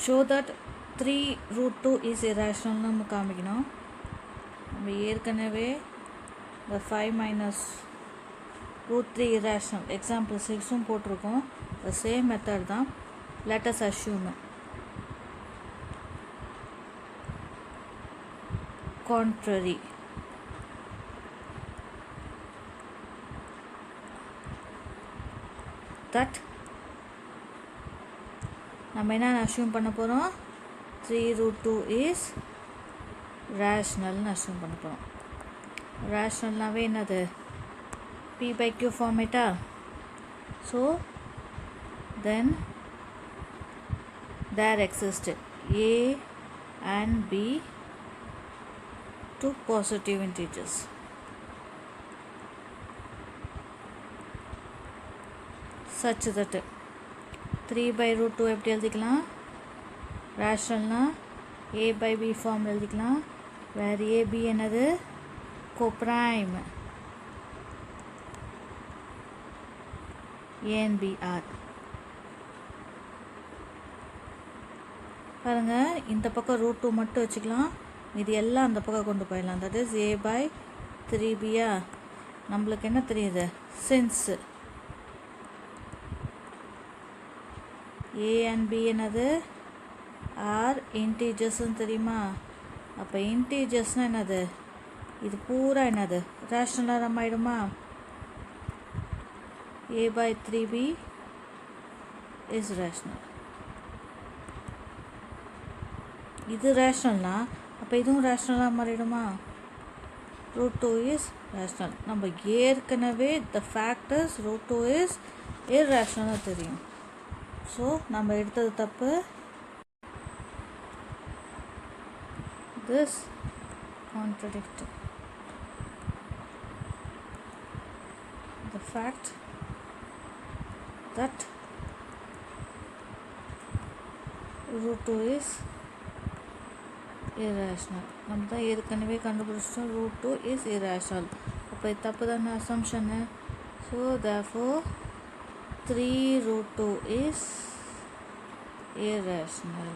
Show that 3 root 2 is irrational நம்ம காமிக்கணும். நம்ம ஏற்கனவே இந்த 5 மைனஸ் root 3 irrational எக்ஸாம்பிள் 6ம் போட்டிருக்கோம். the same method தான். let us assume contrary that நம்ம என்ன அஸ்யூம் பண்ண போகிறோம் 3 root 2 is rationalனு அஸ்யூம் பண்ண போகிறோம். rationalனாவே என்னது p by q ஃபார்மேட்டா. So then there exist a and b two positive integers. such that 3 by root 2 எப்படி எழுதிக்கலாம் rationalனா a by b ஃபார்ம் எழுதிக்கலாம். வேறு a b என்னது coprime a and b are. பாருங்க இந்த பக்கம் ரூட் 2 மட்டும் வச்சுக்கலாம், இது எல்லாம் அந்த பக்கம் கொண்டு போயிடலாம். That is a by 3b. நம்மளுக்கு என்ன தெரியுது சின்ஸ் a and b என்னது ஆர் இன்டீஜர்ஸ்ன்னு தெரியுமா. அப்போ இன்டீஜர்ஸ்னால் என்னது இது பூரா என்னது ரேஷ்னலாக நம்ம ஆகிடுமா. a by 3b is rational. இது ரேஷ்னல்னா அப்போ இதுவும் ரேஷ்னலாக மாறிடுமா. root 2 is rational. நம்ம ஏற்கனவே the factors root 2 is irrational தெரியும். ஸோ நம்ம எடுத்தது தப்பு. this contradicts the fact that root 2 is irrational. நம்ம தான் ஏற்கனவே கண்டுபிடிச்சிட்டோம் root 2 is irrational. அப்போ இது தப்பு தானே அசம்ஷனு. So therefore 3 root 2 is irrational.